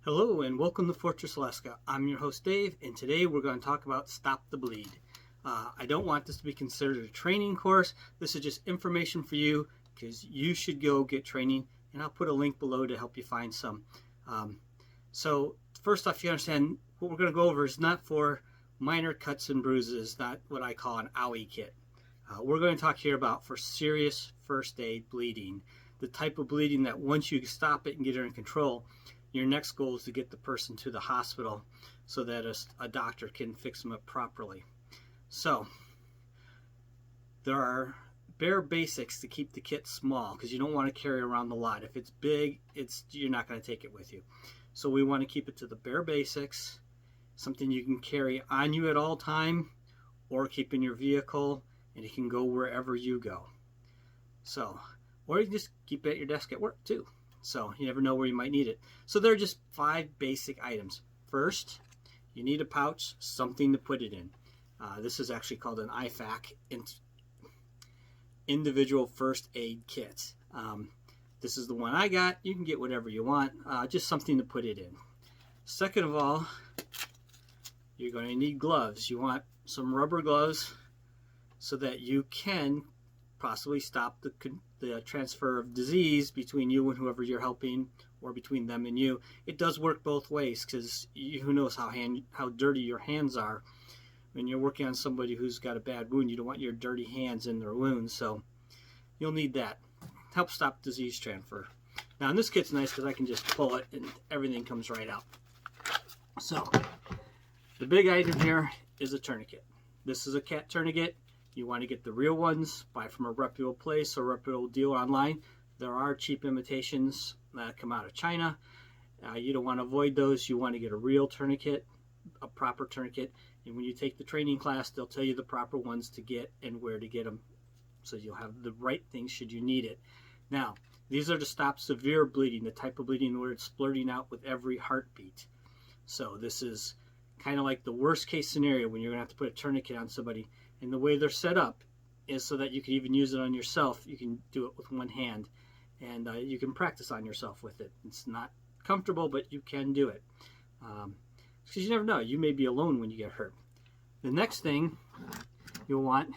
Hello and welcome to Fortress Alaska. I'm your host Dave, and today we're going to talk about Stop the Bleed. I don't want this to be considered a training course. This is just information for you because you should go get training, and I'll put a link below to help you find some. So first off, you understand what we're going to go over is not for minor cuts and bruises, not what I call an owie kit. We're going to talk here about for serious first aid bleeding, the type of bleeding that once you stop it and get it under control, your next goal is to get the person to the hospital so that a doctor can fix them up properly. So there are bare basics to keep the kit small because you don't want to carry around a lot. If it's big, you're not going to take it with you. So we want to keep it to the bare basics, something you can carry on you at all time or keep in your vehicle, and it can go wherever you go. So, or you can just keep it at your desk at work too. So you never know where you might need it. So there are just 5 basic items. First, you need a pouch, something to put it in. This is actually called an IFAK, Individual First Aid Kit. This is the one I got. You can get whatever you want, just something to put it in. Second of all, you're going to need gloves. You want some rubber gloves so that you can possibly stop the transfer of disease between you and whoever you're helping, or between them and you. It does work both ways because who knows how dirty your hands are. When you're working on somebody who's got a bad wound, you don't want your dirty hands in their wounds, so you'll need that. Help stop disease transfer. Now, and this kit's nice because I can just pull it and everything comes right out. So, the big item here is a tourniquet. This is a cat tourniquet. You want to get the real ones, buy from a reputable place or reputable dealer online. There are cheap imitations that come out of China. You don't want to avoid those. You want to get a real tourniquet, a proper tourniquet. And when you take the training class, they'll tell you the proper ones to get and where to get them. So you'll have the right things should you need it. Now, these are to stop severe bleeding, the type of bleeding where it's splurting out with every heartbeat. So this is kind of like the worst case scenario when you're going to have to put a tourniquet on somebody. And the way they're set up is so that you can even use it on yourself. You can do it with one hand, and you can practice on yourself with it. It's not comfortable, but you can do it. Because you never know. You may be alone when you get hurt. The next thing you'll want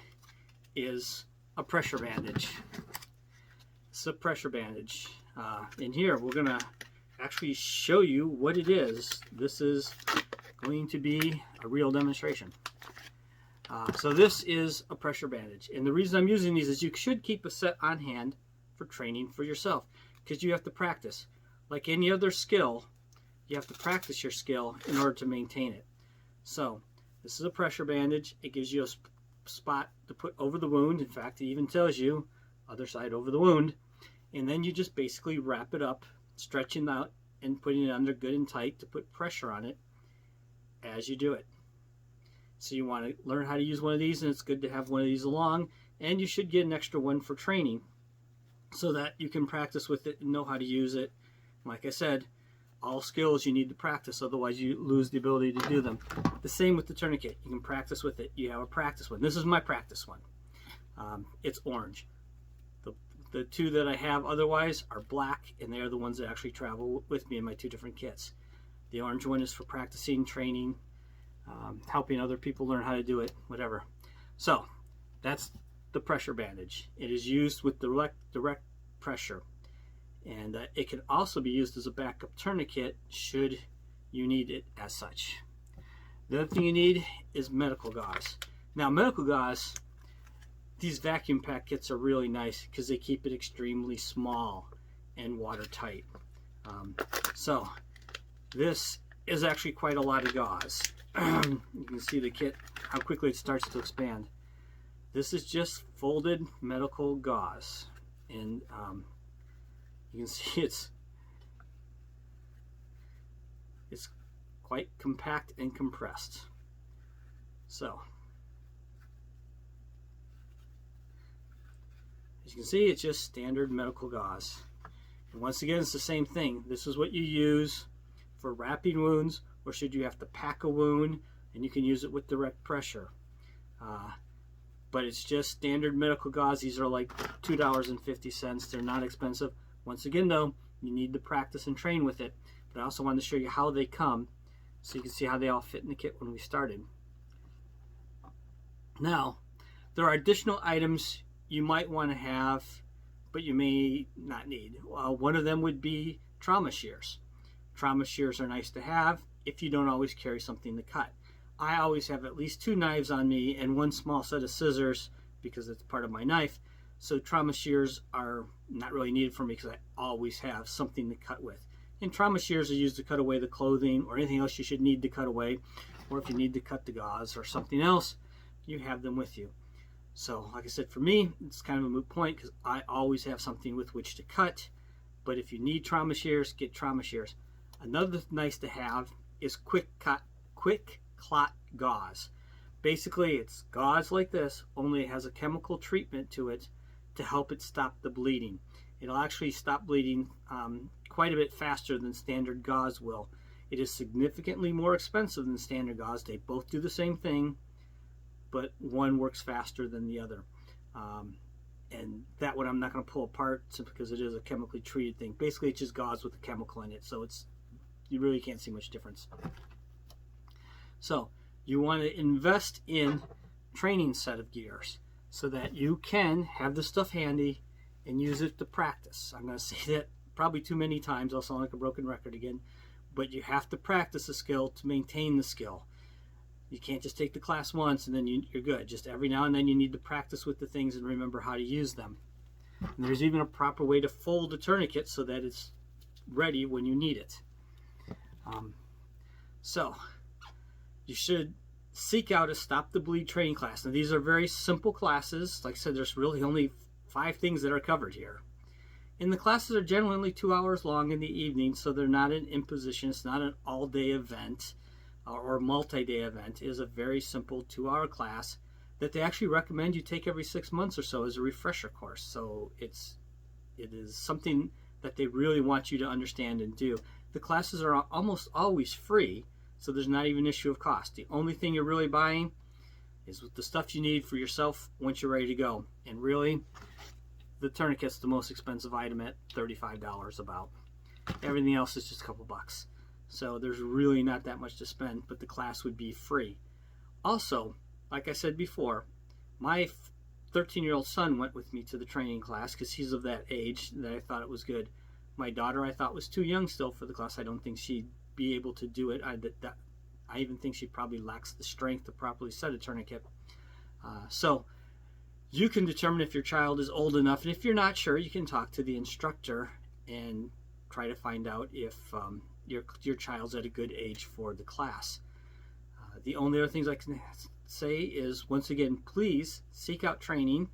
is a pressure bandage. It's a pressure bandage. In here, we're going to actually show you what it is. This is going to be a real demonstration. So this is a pressure bandage, and the reason I'm using these is you should keep a set on hand for training for yourself, because you have to practice. Like any other skill, you have to practice your skill in order to maintain it. So this is a pressure bandage. It gives you a spot to put over the wound. In fact, it even tells you other side over the wound, and then you just basically wrap it up, stretching out and putting it under good and tight to put pressure on it as you do it. So you want to learn how to use one of these, and it's good to have one of these along, and you should get an extra one for training so that you can practice with it and know how to use it. Like I said, all skills you need to practice, otherwise you lose the ability to do them. The same with the tourniquet. You can practice with it. You have a practice one. This is my practice one. It's orange. The 2 that I have otherwise are black, and they are the ones that actually travel with me in my 2 different kits. The orange one is for practicing, training, helping other people learn how to do it, whatever. So that's the pressure bandage. It is used with direct pressure, and it can also be used as a backup tourniquet should you need it as such. The other thing you need is medical gauze. Now, medical gauze, these vacuum pack kits are really nice because they keep it extremely small and watertight. So this is actually quite a lot of gauze. You can see the kit, how quickly it starts to expand. This is just folded medical gauze, and you can see it's quite compact and compressed. So as you can see, it's just standard medical gauze. And once again, it's the same thing. This is what you use for wrapping wounds, or should you have to pack a wound, and you can use it with direct pressure. But it's just standard medical gauze. These are like $2.50. They're not expensive. Once again, though, you need to practice and train with it. but I also wanted to show you how they come so you can see how they all fit in the kit when we started. Now, there are additional items you might want to have, but you may not need. One of them would be trauma shears. Trauma shears are nice to have if you don't always carry something to cut. I always have at least 2 knives on me and 1 small set of scissors because it's part of my knife. So trauma shears are not really needed for me because I always have something to cut with. And trauma shears are used to cut away the clothing or anything else you should need to cut away. Or if you need to cut the gauze or something else, you have them with you. So like I said, for me, it's kind of a moot point because I always have something with which to cut. But if you need trauma shears, get trauma shears. Another nice to have is quick clot gauze. Basically, it's gauze like this, only it has a chemical treatment to it to help it stop the bleeding. It'll actually stop bleeding quite a bit faster than standard gauze will. It is significantly more expensive than standard gauze. They both do the same thing, but one works faster than the other. And that one I'm not going to pull apart simply because it is a chemically treated thing. Basically, it's just gauze with a chemical in it, so you really can't see much difference. So you want to invest in training set of gears so that you can have the stuff handy and use it to practice. I'm going to say that probably too many times. I'll sound like a broken record again, but you have to practice a skill to maintain the skill. You can't just take the class once and then you're good. Just every now and then you need to practice with the things and remember how to use them. And there's even a proper way to fold a tourniquet so that it's ready when you need it. So you should seek out a Stop the Bleed training class. Now these are very simple classes. Like I said, there's really only 5 things that are covered here. And the classes are generally only 2 hours long in the evening, so they're not an imposition. It's not an all-day event or multi-day event. It is a very simple 2-hour class that they actually recommend you take every 6 months or so as a refresher course. So it is something that they really want you to understand and do. The classes are almost always free, so there's not even an issue of cost. The only thing you're really buying is the stuff you need for yourself once you're ready to go. And really, the tourniquet's the most expensive item at $35 about. Everything else is just a couple bucks. So there's really not that much to spend, but the class would be free. Also, like I said before, my 13-year-old son went with me to the training class because he's of that age that I thought it was good. My daughter I thought was too young still for the class. I don't think she'd be able to do it. I even think she probably lacks the strength to properly set a tourniquet. So you can determine if your child is old enough, and if you're not sure, you can talk to the instructor and try to find out if your child's at a good age for the class. The only other things I can say is, once again, please seek out training,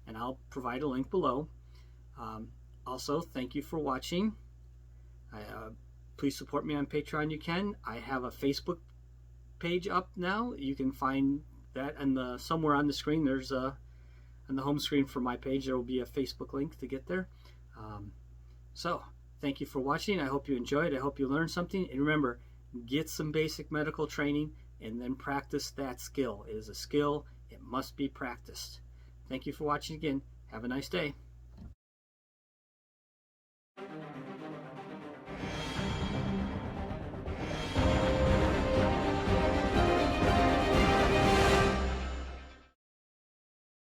and I'll provide a link below. Also, thank you for watching. Please support me on Patreon. You can. I have a Facebook page up now. You can find that, and somewhere on the screen there's on the home screen for my page there will be a Facebook link to get there. So thank you for watching. I hope you enjoyed. I hope you learned something. And remember, get some basic medical training and then practice that skill. It is a skill. It must be practiced. Thank you for watching again. Have a nice day.